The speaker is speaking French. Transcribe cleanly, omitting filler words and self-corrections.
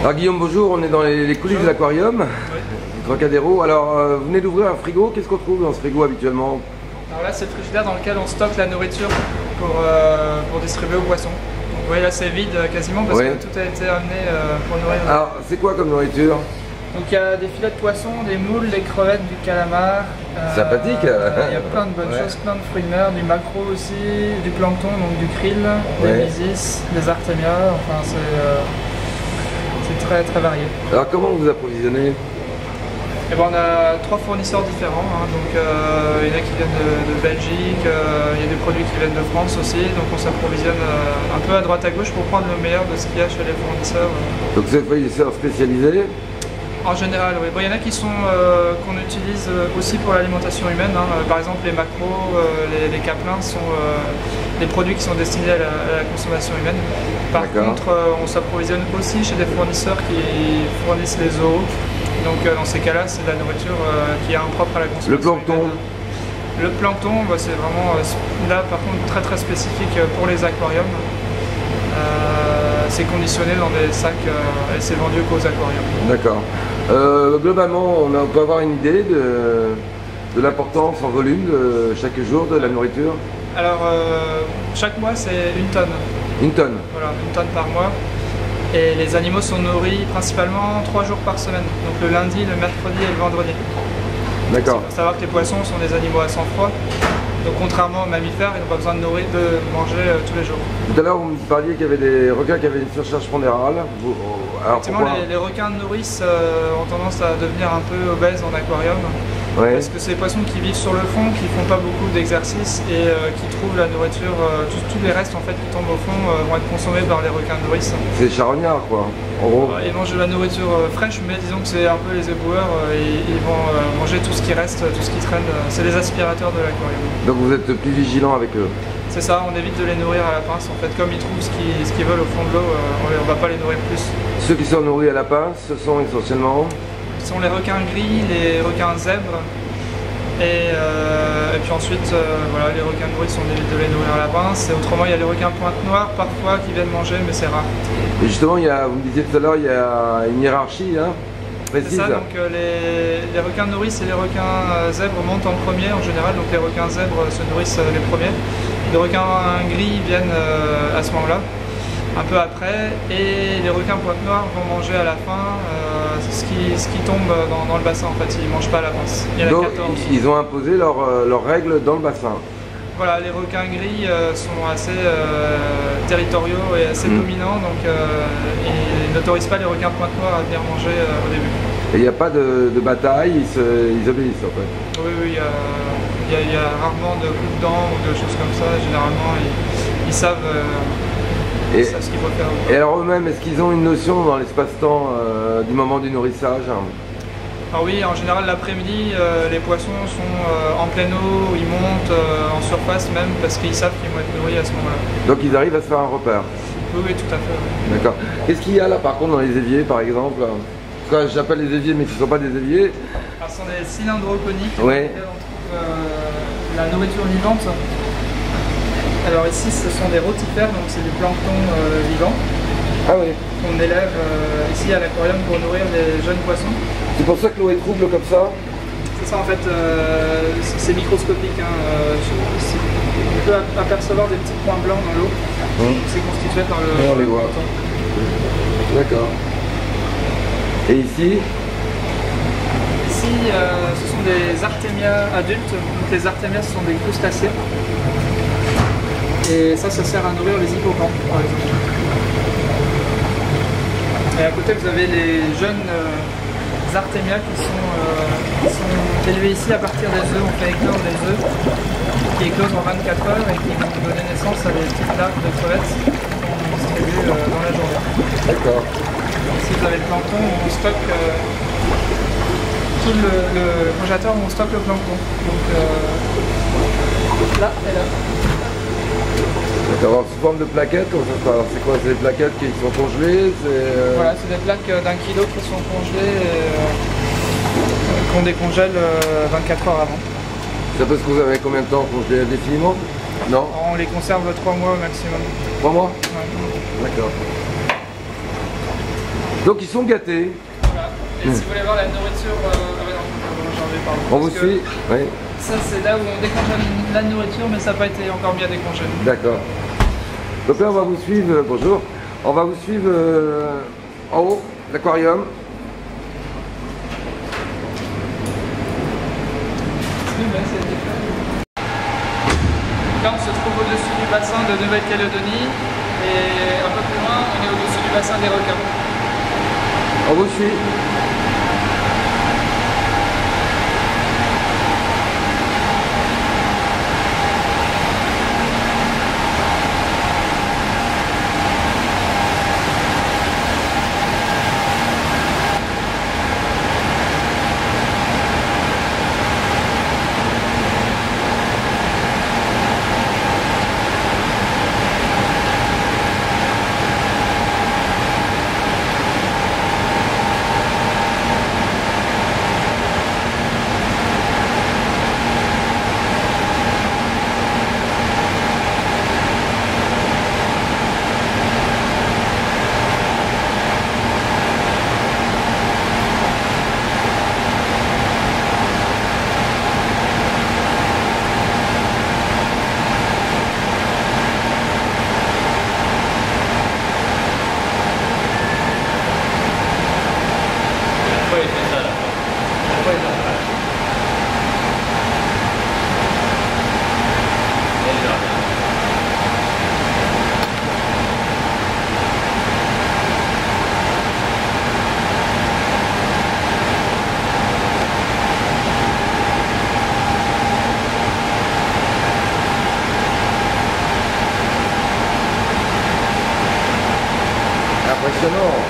Alors Guillaume, bonjour, on est dans les coulisses de l'aquarium, du Trocadéro. Alors vous venez d'ouvrir un frigo, qu'est-ce qu'on trouve dans ce frigo habituellement? Alors là c'est le frigidaire dans lequel on stocke la nourriture pour distribuer aux poissons. Donc vous voyez là c'est vide quasiment parce que tout a été amené pour nourrir. Alors c'est quoi comme nourriture? Donc il y a des filets de poisson, des moules, des crevettes, du calamar. Sympathique. Il y a plein de bonnes choses, plein de fruits de mer, du maquereau aussi, du plancton, donc du krill, des mysis, des artémias, enfin c'est très très varié. Alors comment vous approvisionnez? Et ben, on a 3 fournisseurs différents, hein. Donc il y en a qui viennent de Belgique, il y a des produits qui viennent de France aussi, donc on s'approvisionne un peu à droite à gauche pour prendre le meilleur de ce qu'il y a chez les fournisseurs. Donc c'est des fournisseurs spécialisés? En général, oui. Bon, il y en a qui sont qu'on utilise aussi pour l'alimentation humaine, hein. Par exemple les maquereaux, les caplins sont des produits qui sont destinés à la consommation humaine. Par contre, on s'approvisionne aussi chez des fournisseurs qui fournissent les zoos. Donc dans ces cas-là, c'est de la nourriture qui est impropre à la consommation. Le plancton humaine. Le plancton, bah, c'est vraiment là par contre très très spécifique pour les aquariums. C'est conditionné dans des sacs et c'est vendu qu'aux aquariums. D'accord. Globalement, on peut avoir une idée de l'importance en volume de chaque jour de la nourriture? Alors, chaque mois, c'est 1 tonne. 1 tonne? Voilà, 1 tonne par mois. Et les animaux sont nourris principalement 3 jours par semaine. Donc le lundi, le mercredi et le vendredi. D'accord. Il faut savoir que les poissons sont des animaux à sang froid. Donc contrairement aux mammifères, ils n'ont pas besoin de manger tous les jours. Tout à l'heure, vous me parliez qu'il y avait des requins qui avaient une surcharge pondérale. Alors effectivement, les requins de nourrice ont tendance à devenir un peu obèses en aquarium. Parce que c'est des poissons qui vivent sur le fond, qui font pas beaucoup d'exercice et qui trouvent la nourriture, tous les restes en fait qui tombent au fond vont être consommés par les requins de nourrice. C'est charognard quoi, en gros. Ils mangent de la nourriture fraîche, mais disons que c'est un peu les éboueurs, ils vont manger tout ce qui reste, tout ce qui traîne, c'est les aspirateurs de l'aquarium. Donc vous êtes plus vigilant avec eux? C'est ça, on évite de les nourrir à la pince en fait, comme ils trouvent ce qu'ils veulent au fond de l'eau, on va pas les nourrir plus. Ceux qui sont nourris à la pince, ce sont essentiellement? Ce sont les requins gris, les requins zèbres, et puis ensuite voilà, les requins de nourrice, on évite de les nourrir à la pince, et autrement il y a les requins pointe noire parfois qui viennent manger, mais c'est rare. Et justement, vous me disiez tout à l'heure, il y a une hiérarchie précise. C'est ça, donc les requins de nourrice et les requins zèbres montent en premier en général, donc les requins zèbres se nourrissent les premiers. Les requins gris viennent à ce moment-là, un peu après, et les requins pointe noire vont manger à la fin ce qui tombe dans le bassin en fait, ils ne mangent pas à la pince. Il y en a donc 14. Ils ont imposé leurs règles dans le bassin. Voilà, les requins gris sont assez territoriaux et assez dominants, donc ils n'autorisent pas les requins pointe noire à venir manger au début. Et il n'y a pas de bataille, ils obéissent en fait? Oui, il y a rarement de coups de dents ou de choses comme ça, généralement ils savent ce qu'il faut faire. Et alors eux-mêmes, est-ce qu'ils ont une notion dans l'espace-temps du moment du nourrissage? Alors oui, en général l'après-midi, les poissons sont en pleine eau, ils montent en surface même parce qu'ils savent qu'ils vont être nourris à ce moment-là. Donc ils arrivent à se faire un repère? Oui, tout à fait. Oui. D'accord. Qu'est-ce qu'il y a là par contre dans les éviers par exemple? J'appelle les éviers mais ce ne sont pas des éviers. Alors, ce sont des cylindres coniques dans lesquels on trouve la nourriture vivante. Alors ici ce sont des rotifères, donc c'est du plancton vivant. Ah oui. On élève ici à l'aquarium pour nourrir les jeunes poissons. C'est pour ça que l'eau est trouble comme ça? C'est ça en fait, c'est microscopique. Hein, on peut apercevoir des petits points blancs dans l'eau. C'est constitué par le on les voit. D'accord. Et ici? Ici, ce sont des artémias adultes. Donc les artémias, ce sont des crustacés. Et ça sert à nourrir les hippocampes, par exemple. Et à côté, vous avez les jeunes artémias qui sont élevés ici à partir des œufs. On fait éclore des œufs qui éclosent en 24 heures et qui vont donner naissance à des petites larves de crevettes qu'on distribue dans la journée. D'accord. Ici, vous avez le plancton, on stocke tout le congélateur où on stocke le plancton. Donc là et là. D'accord, sous forme de plaquettes, comment ça se passe? C'est quoi? C'est des plaquettes qui sont congelées? Voilà, c'est des plaques d'1 kilo qui sont congelées et qu'on décongèle 24 heures avant. Ça parce que vous avez combien de temps congelé indéfiniment? Non? On les conserve 3 mois au maximum. 3 mois? Ouais. D'accord. Donc ils sont gâtés. Voilà. Et si vous voulez voir la nourriture, j'en vais parler. On vous suit? Oui. Ça c'est là où on décongèle la nourriture, mais ça n'a pas été encore bien décongelé. D'accord. Donc là on va vous suivre, bonjour, on va vous suivre en haut, l'aquarium. Là on se trouve au-dessus du bassin de Nouvelle-Calédonie et un peu plus loin on est au-dessus du bassin des requins. On vous suit. Impressionnant.